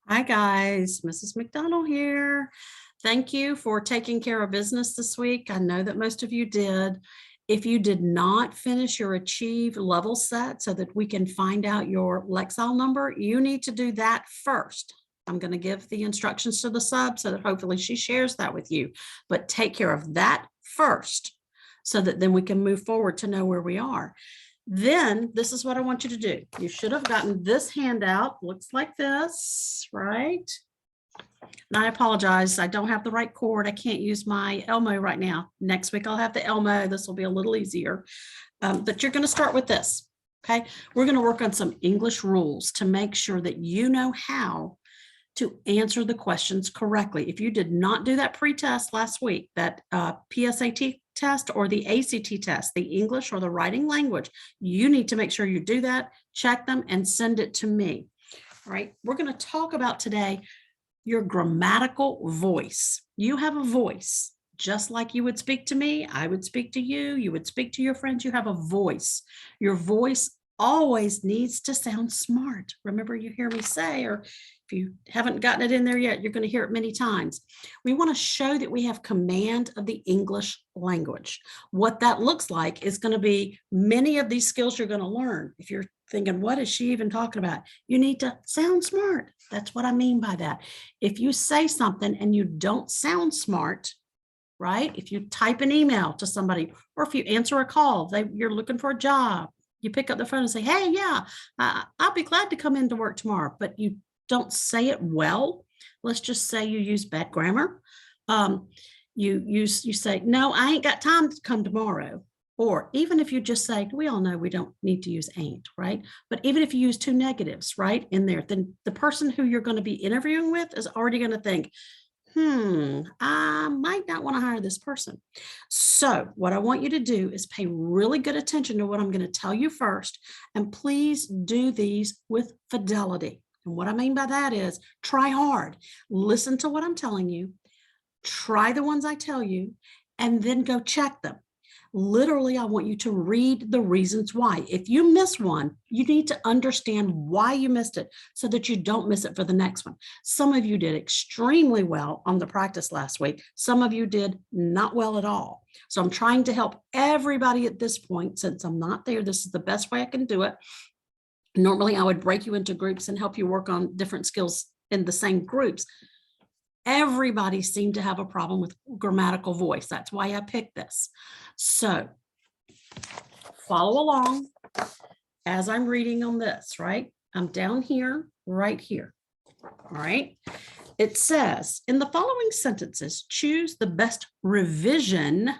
Hi guys, Mrs. McDonald here. Thank you for taking care of business this week. I know that most of you did. If you did not finish your achieve level set so that we can find out your Lexile number, you need to do that first. I'm going to give the instructions to the sub so that hopefully she shares that with you, but take care of that first so that then we can move forward to know where we are. Then this is what I want you to do. You should have gotten this handout. Looks like this, right? And I apologize. I don't have the right cord. I can't use my Elmo right now. Next week, I'll have the Elmo. This will be a little easier. But you're going to start with this. Okay. We're going to work on some English rules to make sure that you know how to answer the questions correctly. If you did not do that pre-test last week, that PSAT test or the ACT test, the English or the writing language, you need to make sure you do that, check them, and send it to me. All right, we're going to talk about today your grammatical voice. You have a voice, just like you would speak to me, I would speak to you, you would speak to your friends. You have a voice. Your voice always needs to sound smart. Remember, you hear me say, or if you haven't gotten it in there yet, you're going to hear it many times. We want to show that we have command of the English language. What that looks like is going to be many of these skills you're going to learn. If you're thinking, what is she even talking about? You need to sound smart. That's what I mean by that. If you say something and you don't sound smart, right? If you type an email to somebody, or if you answer a call, you're looking for a job, you pick up the phone and say, hey, yeah, I'll be glad to come into work tomorrow, but you don't say it well. Let's just say you use bad grammar. You say, no, I ain't got time to come tomorrow. Or even if you just say, we all know we don't need to use ain't, right? But even if you use two negatives, right, in there, then the person who you're going to be interviewing with is already going to think, I might not want to hire this person. So what I want you to do is pay really good attention to what I'm going to tell you first. And please do these with fidelity. And what I mean by that is try hard, listen to what I'm telling you, try the ones I tell you, and then go check them. Literally, I want you to read the reasons why. If you miss one, you need to understand why you missed it so that you don't miss it for the next one. Some of you did extremely well on the practice last week. Some of you did not well at all. So I'm trying to help everybody at this point. Since I'm not there, this is the best way I can do it. Normally, I would break you into groups and help you work on different skills in the same groups. Everybody seemed to have a problem with grammatical voice. That's why I picked this. So follow along as I'm reading on this, right? I'm down here, right here. All right. It says, in the following sentences, choose the best revision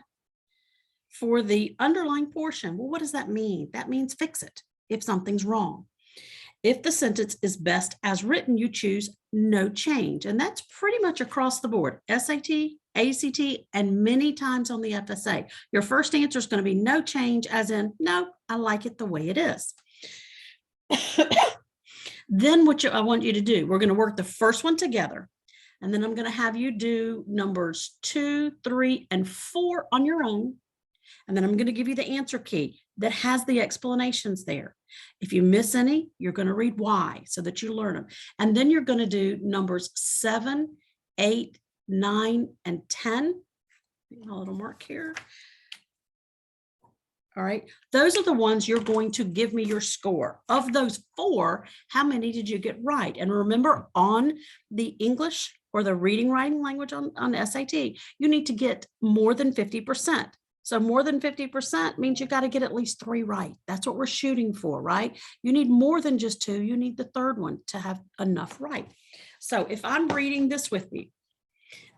for the underlying portion. Well, what does that mean? That means fix it if something's wrong. If the sentence is best as written, you choose no change. And that's pretty much across the board. SAT, ACT, and many times on the FSA. Your first answer is going to be no change, as in, no, I like it the way it is. Then I want you to do, we're going to work the first one together. And then I'm going to have you do numbers 2, 3, and 4 on your own. And then I'm going to give you the answer key that has the explanations there. If you miss any, you're going to read why so that you learn them. And then you're going to do numbers 7, 8, 9, and 10. A little mark here. All right. Those are the ones you're going to give me your score. Of those 4, how many did you get right? And remember, on the English or the reading, writing language on SAT, you need to get more than 50%. So more than 50% means you got to get at least 3 right. That's what we're shooting for, right? You need more than just 2. You need the third one to have enough right. So if I'm reading this with you,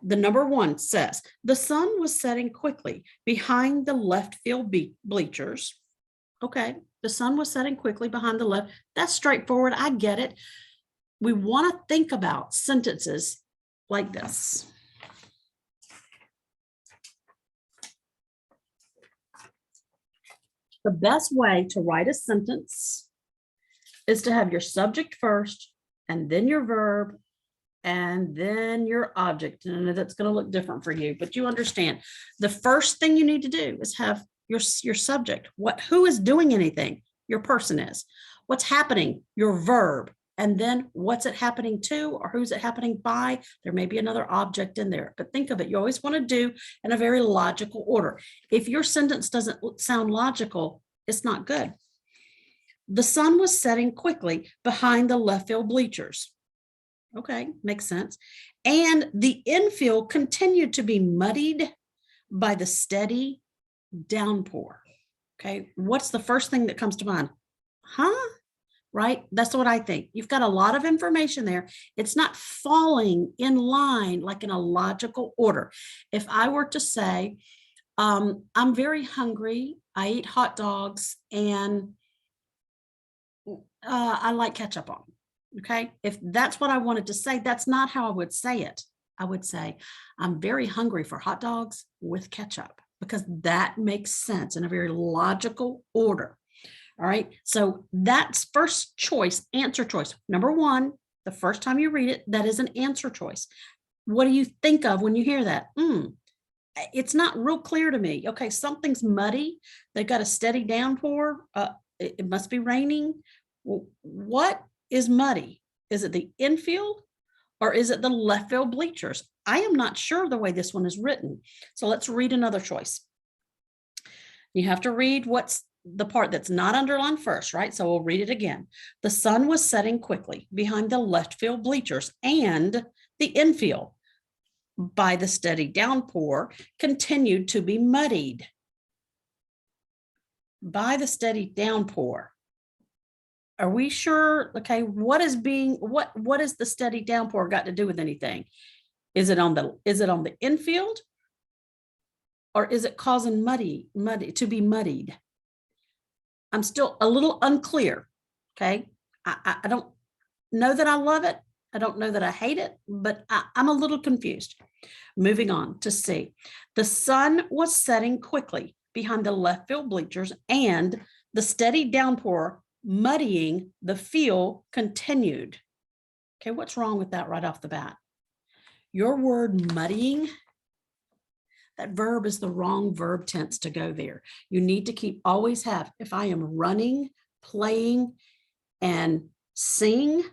the number 1 says, the sun was setting quickly behind the left field bleachers. Okay, the sun was setting quickly behind the left. That's straightforward. I get it. We want to think about sentences like this. The best way to write a sentence is to have your subject first, and then your verb, and then your object. And that's going to look different for you, but you understand. The first thing you need to do is have your subject. Who is doing anything? Your person is. What's happening? Your verb. And then what's it happening to, or who's it happening by? There may be another object in there, but think of it. You always want to do in a very logical order. If your sentence doesn't sound logical, it's not good. The sun was setting quickly behind the left field bleachers. Okay, makes sense. And the infield continued to be muddied by the steady downpour. Okay, what's the first thing that comes to mind? Huh? Right? That's what I think. You've got a lot of information there. It's not falling in line like in a logical order. If I were to say, I'm very hungry, I eat hot dogs, and I like ketchup on. Okay. If that's what I wanted to say, that's not how I would say it. I would say, I'm very hungry for hot dogs with ketchup, because that makes sense in a very logical order. All right. So that's first choice, answer choice. Number one, the first time you read it, that is an answer choice. What do you think of when you hear that? It's not real clear to me. Okay. Something's muddy. They've got a steady downpour. It must be raining. What is muddy? Is it the infield or is it the left field bleachers? I am not sure the way this one is written. So let's read another choice. You have to read what's the part that's not underlined first, right? So we'll read it again. The sun was setting quickly behind the left field bleachers, and the infield, by the steady downpour, continued to be muddied. By the steady downpour. Are we sure? Okay, what is the steady downpour got to do with anything? Is it on the infield, or is it causing muddy to be muddied? I'm still a little unclear. Okay, I don't know that I love it. I don't know that I hate it, but I'm a little confused. Moving on to C. The sun was setting quickly behind the left field bleachers, and the steady downpour muddying the field continued. Okay, what's wrong with that right off the bat? Your word muddying, that verb is the wrong verb tense to go there. You need to always have, if I am running, playing, and sing,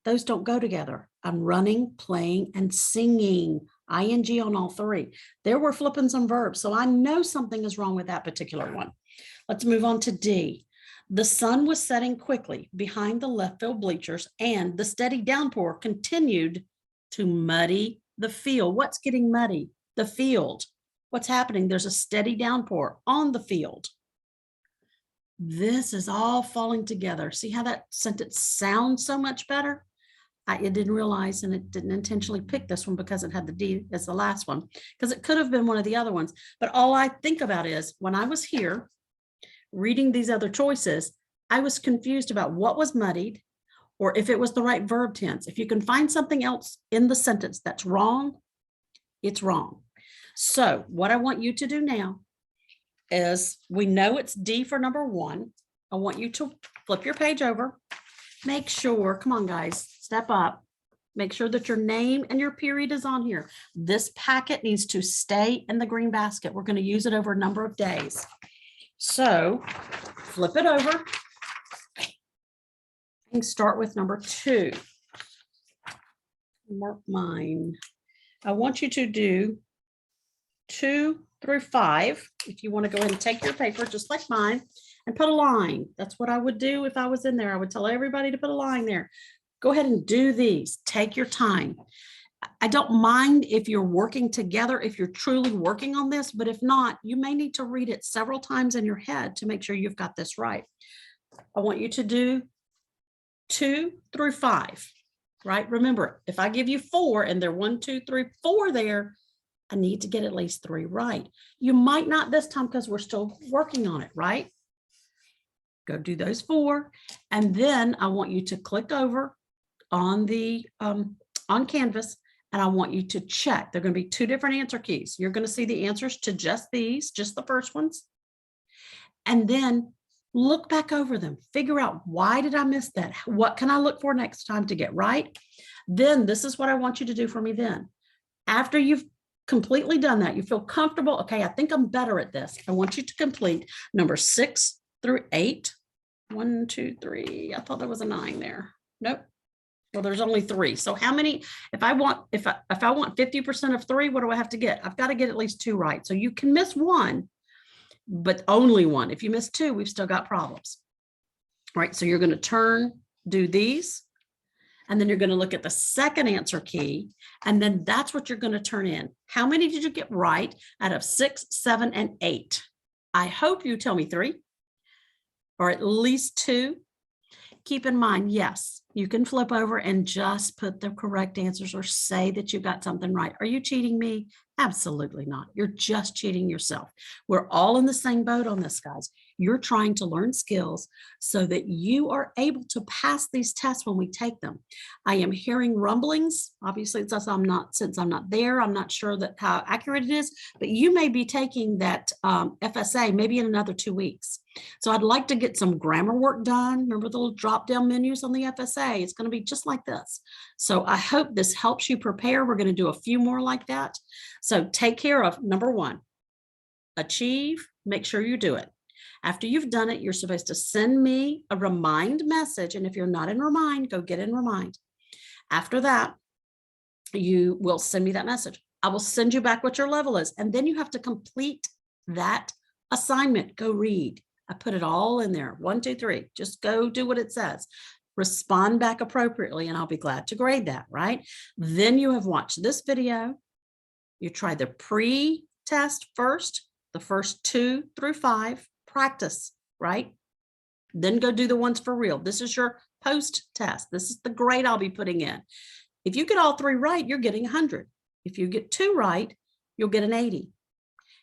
those don't go together. I'm running, playing, and singing. ING on all three. There we're flipping some verbs. So I know something is wrong with that particular one. Let's move on to D. The sun was setting quickly behind the left field bleachers, and the steady downpour continued to muddy the field. What's getting muddy? The field. What's happening? There's a steady downpour on the field. This is all falling together. See how that sentence sounds so much better? I didn't realize, and it didn't intentionally pick this one because it had the D as the last one, because it could have been one of the other ones. But all I think about is when I was here reading these other choices, I was confused about what was muddied or if it was the right verb tense. If you can find something else in the sentence that's wrong, it's wrong. So what I want you to do now is, we know it's D for number one. I want you to flip your page over. Make sure, come on guys, step up. Make sure that your name and your period is on here. This packet needs to stay in the green basket. We're going to use it over a number of days. So flip it over and start with number 2. Mark mine. I want you to do 2 through 5. If you want to go ahead and take your paper just like mine and put a line. That's what I would do if I was in there. I would tell everybody to put a line there. Go ahead and do these. Take your time. I don't mind if you're working together, if you're truly working on this, but if not, you may need to read it several times in your head to make sure you've got this right. I want you to do 2 through 5, right? Remember, if I give you 4 and they're 1, 2, 3, 4 there, I need to get at least 3 right. You might not this time because we're still working on it, right? Go do those 4. And then I want you to click over on the on Canvas, and I want you to check. There are going to be 2 different answer keys. You're going to see the answers to just these, just the first ones. And then look back over them. Figure out, why did I miss that? What can I look for next time to get right? Then this is what I want you to do for me then. After you've completely done that, you feel comfortable. Okay, I think I'm better at this. I want you to complete number 6 through 8. 1, 2, 3. I thought there was a 9 there. Nope. Well, there's only 3. So how many, if I want 50% of 3, what do I have to get? I've got to get at least 2 right. So you can miss 1, but only 1. If you miss 2, we've still got problems. All right. So you're going to do these, and then you're going to look at the second answer key, and then that's what you're going to turn in. How many did you get right out of 6, 7, and 8? I hope you tell me 3 or at least 2. Keep in mind, yes, you can flip over and just put the correct answers or say that you got something right. Are you cheating me? Absolutely not. You're just cheating yourself. We're all in the same boat on this, guys. You're trying to learn skills so that you are able to pass these tests when we take them. I am hearing rumblings. Obviously, since I'm not there, I'm not sure that how accurate it is, but you may be taking that FSA maybe in another 2 weeks. So I'd like to get some grammar work done. Remember the little drop-down menus on the FSA? It's going to be just like this. So I hope this helps you prepare. We're going to do a few more like that. So take care of number 1, achieve, make sure you do it. After you've done it, you're supposed to send me a remind message. And if you're not in remind, go get in remind. After that, you will send me that message. I will send you back what your level is. And then you have to complete that assignment. Go read. I put it all in there. 1, 2, 3. Just go do what it says. Respond back appropriately, and I'll be glad to grade that, right? Then you have watched this video. You try the pre-test first, the first 2 through 5, practice, right? Then go do the ones for real. This is your post-test. This is the grade I'll be putting in. If you get all 3 right, you're getting 100. If you get 2 right, you'll get an 80.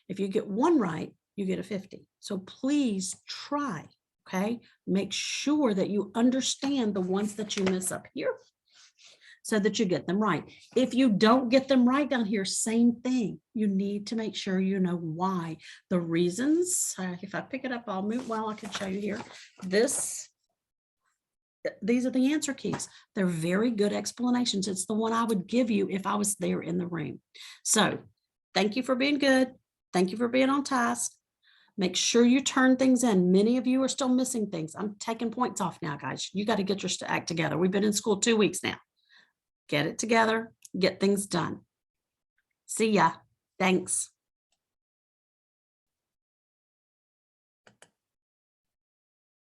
If you get 1 right, you get a 50. So please try, okay? Make sure that you understand the ones that you miss up here so that you get them right. If you don't get them right down here, same thing. You need to make sure you know why. The reasons, if I pick it up, I'll move, well, I can show you here. These are the answer keys. They're very good explanations. It's the one I would give you if I was there in the room. So thank you for being good. Thank you for being on task. Make sure you turn things in. Many of you are still missing things. I'm taking points off now, guys. You got to get your act together. We've been in school 2 weeks now. Get it together, get things done. See ya. Thanks.